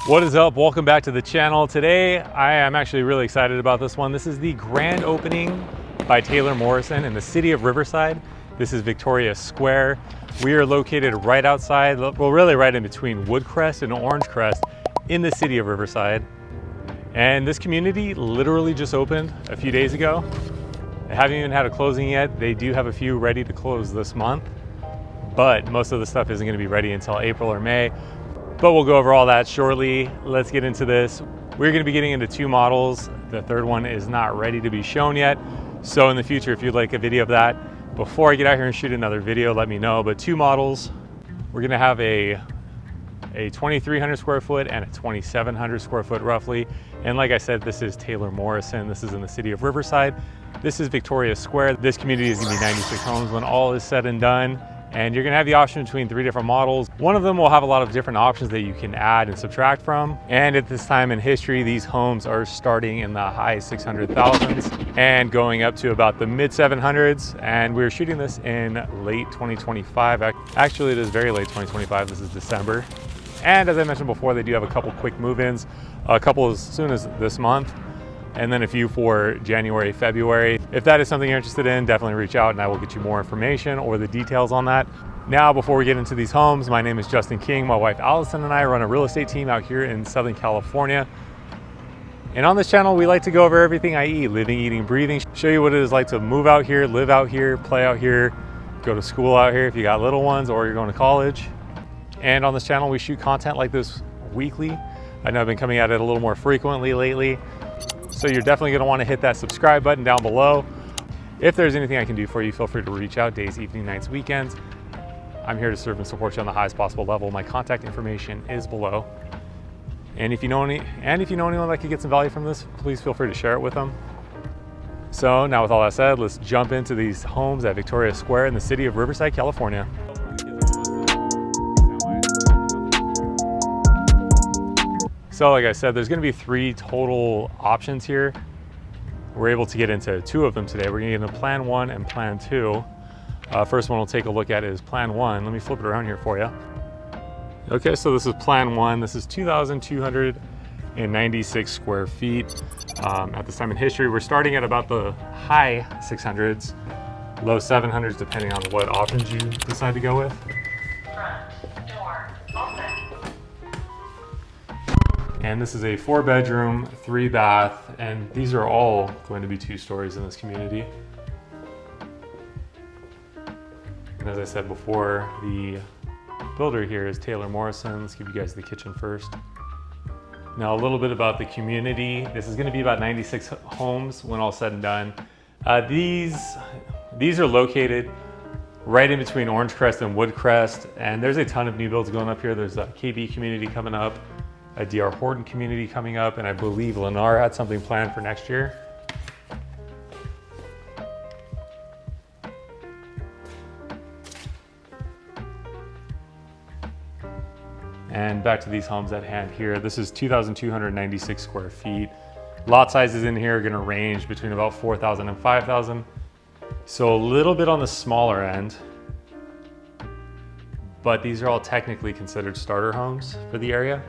What is up? Welcome back to the channel. Today, I am actually really excited about this one. This is the grand opening by Taylor Morrison in the city of Riverside. This is Victoria Square. We are located right outside, well, really right in between Woodcrest and Orangecrest in the city of Riverside. And this community literally just opened a few days ago. They haven't even had a closing yet. They do have a few ready to close this month, but most of the stuff isn't going to be ready until April or May. But we'll go over all that shortly. Let's get into this. We're going to be getting into two models. The third one is not ready to be shown yet. So in the future, if you'd like a video of that, before I get out here and shoot another video, let me know. But two models. We're going to have a 2,300 square foot and a 2,700 square foot roughly. And like I said, this is Taylor Morrison. This is in the city of Riverside. This is Victoria Square. This community is going to be 96 homes when all is said and done. And you're gonna have the option between three different models. One of them will have a lot of different options that you can add and subtract from. And at this time in history, these homes are starting in the high 600,000s and going up to about the mid 700s. And we're shooting this in late 2025. Actually, it is very late 2025. This is December. And as I mentioned before, they do have a couple quick move-ins, a couple as soon as this month, and then a few for January, February. If that is something you're interested in, definitely reach out and I will get you more information or the details on that. Now, before we get into these homes, my name is Justin King. My wife Allison and I run a real estate team out here in Southern California. And on this channel, we like to go over everything i.e. living, eating, breathing, show you what it is like to move out here, live out here, play out here, go to school out here if you got little ones or you're going to college. And on this channel, we shoot content like this weekly. I know I've been coming at it a little more frequently lately. So you're definitely going to want to hit that subscribe button down below. If there's anything I can do for you, feel free to reach out days, evening, nights, weekends. I'm here to serve and support you on the highest possible level. My contact information is below. And if you know anyone that could get some value from this, please feel free to share it with them. So now with all that said, let's jump into these homes at Victoria Square in the city of Riverside, California. So like I said, there's going to be three total options here. We're able to get into two of them today. We're going to get into Plan 1 and Plan 2. First one we'll take a look at is Plan 1. Let me flip it around here for you. Okay, so this is Plan 1. This is 2,296 square feet. At this time in history, we're starting at about the high 600s, low 700s, depending on what options you decide to go with. And this is a 4-bedroom, 3-bath, and these are all going to be 2 stories in this community. And as I said before, the builder here is Taylor Morrison. Let's give you guys the kitchen first. Now a little bit about the community. This is going to be about 96 homes when all said and done. These are located right in between Orangecrest and Woodcrest, and there's a ton of new builds going up here. There's a KB community coming up, a DR Horton community coming up, and I believe Lennar had something planned for next year. And back to these homes at hand here. This is 2,296 square feet. Lot sizes in here are gonna range between about 4,000 and 5,000. So a little bit on the smaller end, but these are all technically considered starter homes for the area.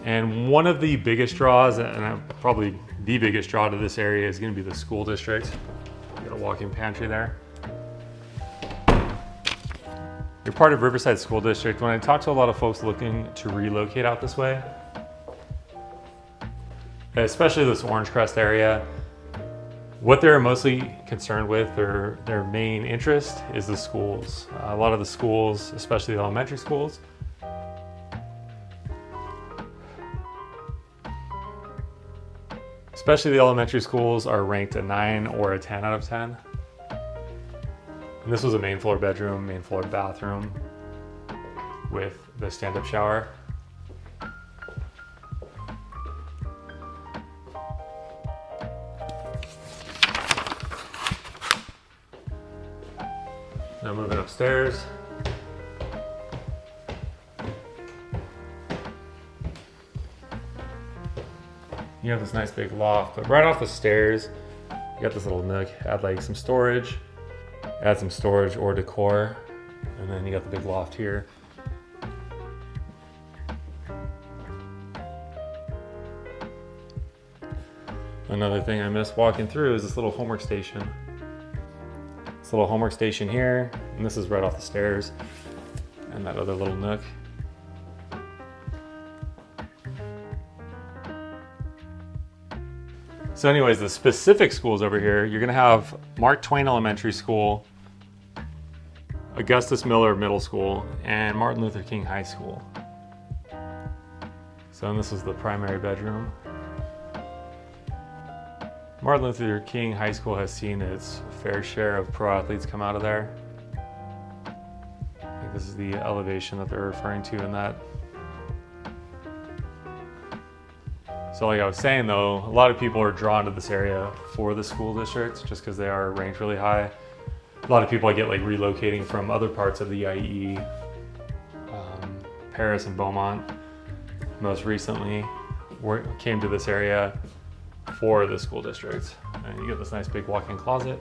And one of the biggest draws, and probably the biggest draw to this area, is going to be the school district. You got a walk-in pantry there. You're part of Riverside School District. When I talk to a lot of folks looking to relocate out this way, especially this Orangecrest area, what they're mostly concerned with, their main interest is the schools. A lot of the schools, especially the elementary schools, are ranked a 9 or a 10 out of 10. And this was a main floor bedroom, main floor bathroom with the stand-up shower. Now moving upstairs. You have this nice big loft, but right off the stairs, you got this little nook. Add like some storage, add some storage or decor, and then you got the big loft here. Another thing I missed walking through is this little homework station. This little homework station here, and this is right off the stairs, and that other little nook. So anyways, the specific schools over here, you're gonna have Mark Twain Elementary School, Augustus Miller Middle School, and Martin Luther King High School. So and this is the primary bedroom. Martin Luther King High School has seen its fair share of pro athletes come out of there. I think this is the elevation that they're referring to in that. So like I was saying though, a lot of people are drawn to this area for the school districts just because they are ranked really high. A lot of people I get like relocating from other parts of the IE, Paris and Beaumont, most recently, came to this area for the school districts. And you get this nice big walk-in closet.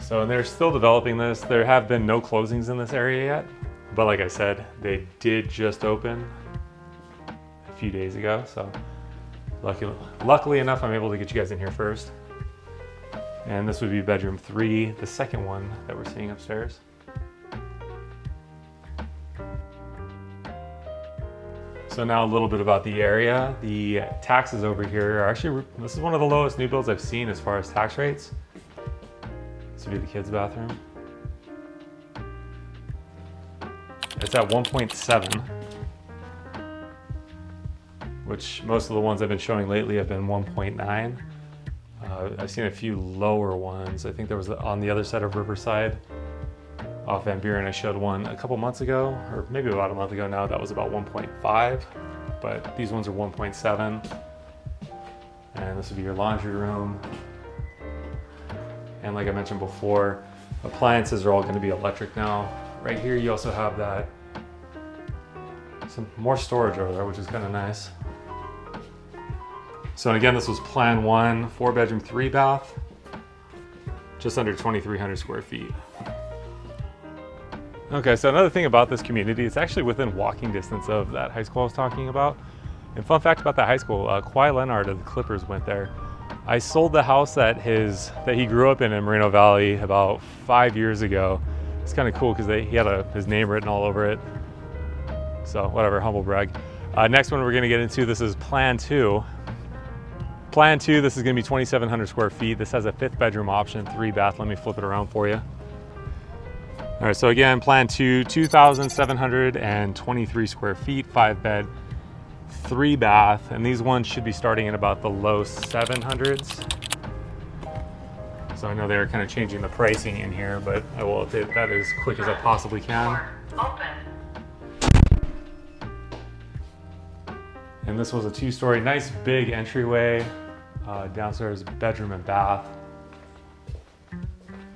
So they're still developing this. There have been no closings in this area yet, but like I said, they did just open a few days ago. So luckily enough, I'm able to get you guys in here first. And this would be bedroom 3, the second one that we're seeing upstairs. So now a little bit about the area. The taxes over here are actually, this is one of the lowest new builds I've seen as far as tax rates. This would be the kids' bathroom. It's at 1.7, which most of the ones I've been showing lately have been 1.9. I've seen a few lower ones. I think there was on the other side of Riverside off Van Buren. I showed one a couple months ago, or maybe about a month ago now, that was about 1.5, but these ones are 1.7. And this would be your laundry room. And like I mentioned before, appliances are all going to be electric now. Right here you also have that, some more storage over there, which is kind of nice. So again, this was plan 1, 4-bedroom, 3-bath, just under 2,300 square feet. Okay, so another thing about this community, it's actually within walking distance of that high school I was talking about. And fun fact about that high school, Kawhi Leonard of the Clippers went there. I sold the house that he grew up in Moreno Valley about 5 years ago. It's kind of cool because he had his name written all over it. So whatever, humble brag. Next one we're gonna get into, this is plan 2. Plan 2, this is gonna be 2,700 square feet. This has a 5th bedroom option, 3-bath. Let me flip it around for you. All right, so again, plan 2, 2,723 square feet, 5-bed, 3-bath, and these ones should be starting at about the low 700s. So I know they're kind of changing the pricing in here, but I will update that as quick as I possibly can. And this was a 2-story, nice big entryway, downstairs bedroom and bath.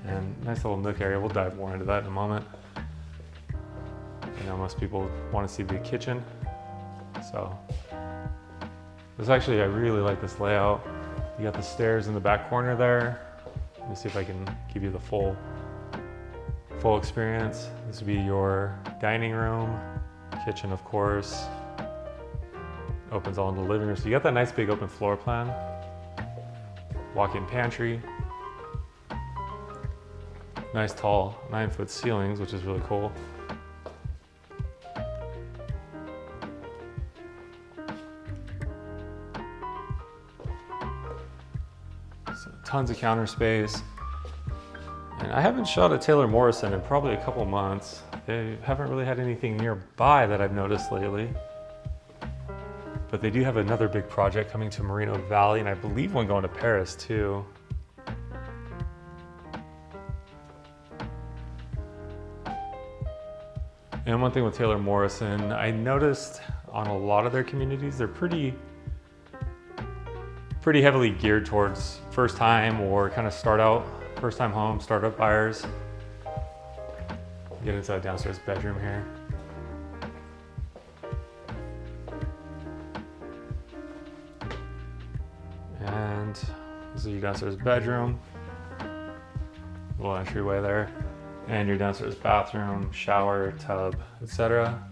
And nice little nook area. We'll dive more into that in a moment. I know most people want to see the kitchen. So this actually, I really like this layout. You got the stairs in the back corner there. Let me see if I can give you the full experience. This would be your dining room, kitchen of course. Opens all into the living room. So you got that nice big open floor plan. Walk-in pantry. Nice tall 9-foot ceilings, which is really cool. So tons of counter space. And I haven't shot at Taylor Morrison in probably a couple months. They haven't really had anything nearby that I've noticed lately. But they do have another big project coming to Moreno Valley, and I believe one going to Paris too. And one thing with Taylor Morrison, I noticed on a lot of their communities, they're pretty heavily geared towards first time or kind of first time home, startup buyers. Get into that downstairs bedroom here. And this is your downstairs bedroom, little entryway there. And your downstairs bathroom, shower, tub, etc.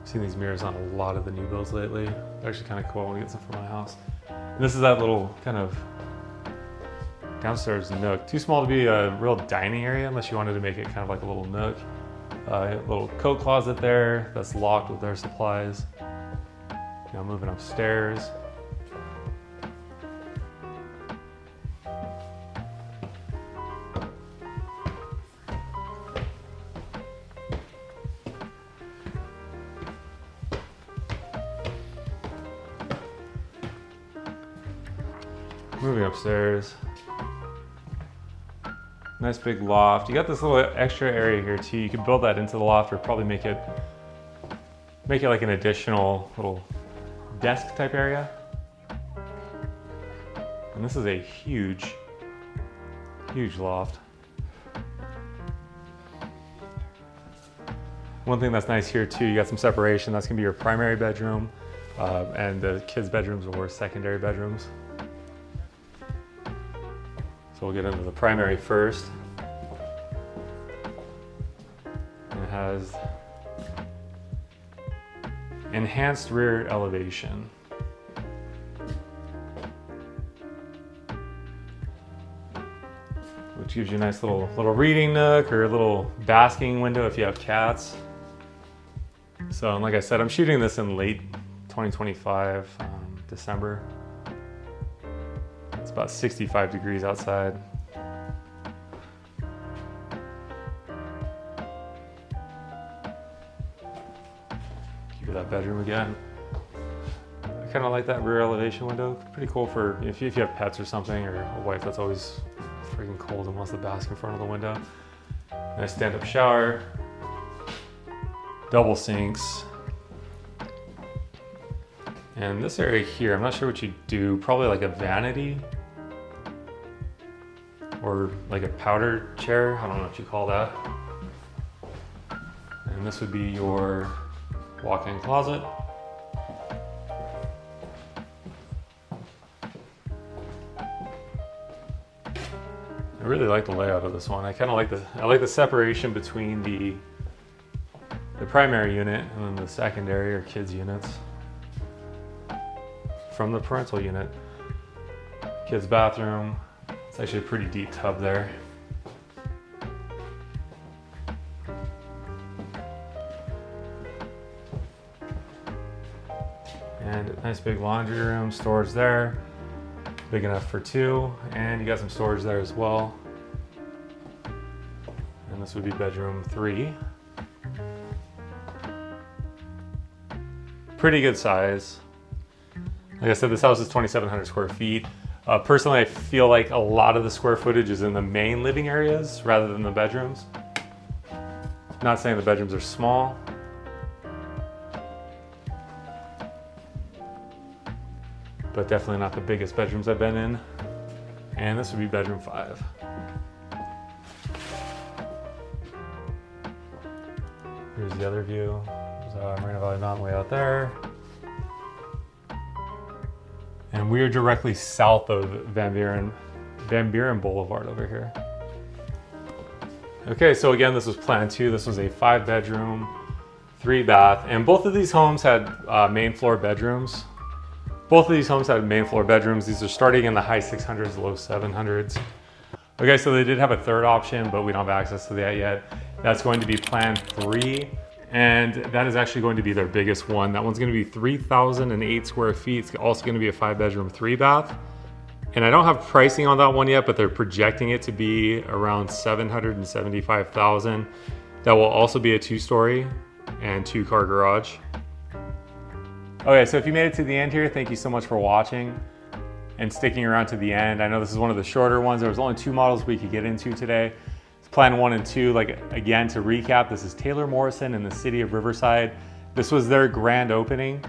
I've seen these mirrors on a lot of the new builds lately. They're actually kind of cool. I want to get some for my house. And this is that little kind of downstairs nook. Too small to be a real dining area unless you wanted to make it kind of like a little nook. A little coat closet there that's locked with their supplies. Now moving upstairs. Moving upstairs. Nice big loft. You got this little extra area here too. You could build that into the loft or probably make it like an additional little desk type area. And this is a huge loft. One thing that's nice here too, you got some separation. That's gonna be your primary bedroom, and the kids' bedrooms are secondary bedrooms. So we'll get into the primary first. And it has enhanced rear elevation. Which gives you a nice little reading nook or a little basking window if you have cats. So, and like I said, I'm shooting this in late 2025, December. It's about 65 degrees outside. Give you that bedroom again. I kind of like that rear elevation window. Pretty cool for if you have pets or something, or a wife that's always freaking cold and wants to bask in front of the window. Nice stand-up shower. Double sinks. And this area here, I'm not sure what you do. Probably like a vanity or like a powder chair. I don't know what you call that. And this would be your walk-in closet. I really like the layout of this one. I kind of like the separation between the primary unit and then the secondary or kids units from the parental unit. Kids bathroom. It's actually a pretty deep tub there. And a nice big laundry room, storage there. Big enough for two, and you got some storage there as well. And this would be bedroom 3. Pretty good size. Like I said, this house is 2,700 square feet. Personally, I feel like a lot of the square footage is in the main living areas rather than the bedrooms. Not saying the bedrooms are small. But definitely not the biggest bedrooms I've been in. And this would be bedroom 5. Here's the other view. There's Marina Valley Mountain way out there. And we are directly south of Van Buren Boulevard over here. Okay, so again, this was plan 2. This was a 5-bedroom, 3-bath, and both of these homes had main floor bedrooms. Both of these homes had main floor bedrooms. These are starting in the high 600s, low 700s. Okay, so they did have a third option, but we don't have access to that yet. That's going to be plan 3. And that is actually going to be their biggest one. That one's gonna be 3,008 square feet. It's also gonna be a 5-bedroom, 3-bath. And I don't have pricing on that one yet, but they're projecting it to be around $775,000. That will also be a 2-story and 2-car garage. Okay, so if you made it to the end here, thank you so much for watching and sticking around to the end. I know this is one of the shorter ones. There was only 2 models we could get into today. Plan 1 and 2, like again, to recap, this is Taylor Morrison in the city of Riverside. This was their grand opening.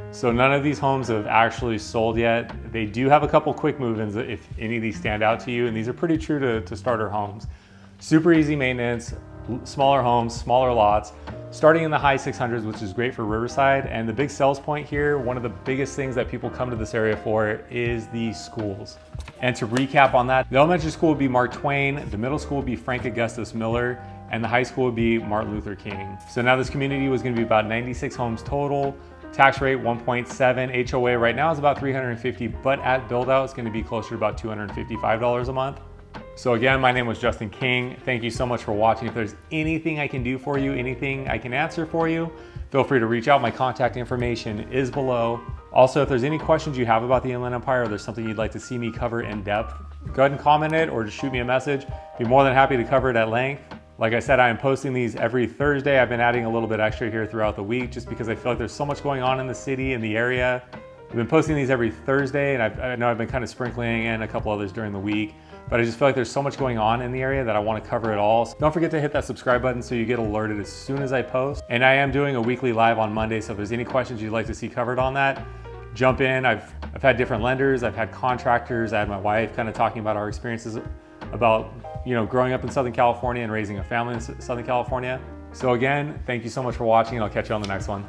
So none of these homes have actually sold yet. They do have a couple quick move-ins if any of these stand out to you, and these are pretty true to starter homes. Super easy maintenance, smaller homes, smaller lots, starting in the high 600s, which is great for Riverside. And the big sales point here, one of the biggest things that people come to this area for is the schools. And to recap on that, the elementary school would be Mark Twain, the middle school would be Frank Augustus Miller, and the high school would be Martin Luther King. So now this community was going to be about 96 homes total. Tax rate 1.7, HOA right now is about $350, but at build out it's going to be closer to about $255 a month. So again, my name was Justin King. Thank you so much for watching. If there's anything I can do for you, anything I can answer for you, feel free to reach out. My contact information is below. Also, if there's any questions you have about the Inland Empire or there's something you'd like to see me cover in depth, go ahead and comment it or just shoot me a message. Be more than happy to cover it at length. Like I said, I am posting these every Thursday. I've been adding a little bit extra here throughout the week just because I feel like there's so much going on in the city, in the area. I've been posting these every Thursday, and I know I've been kind of sprinkling in a couple others during the week, but I just feel like there's so much going on in the area that I want to cover it all. So don't forget to hit that subscribe button so you get alerted as soon as I post. And I am doing a weekly live on Monday, so if there's any questions you'd like to see covered on that, jump in. I've had different lenders, I've had contractors, I had my wife kind of talking about our experiences about, you know, growing up in Southern California and raising a family in Southern California. So again, thank you so much for watching, and I'll catch you on the next one.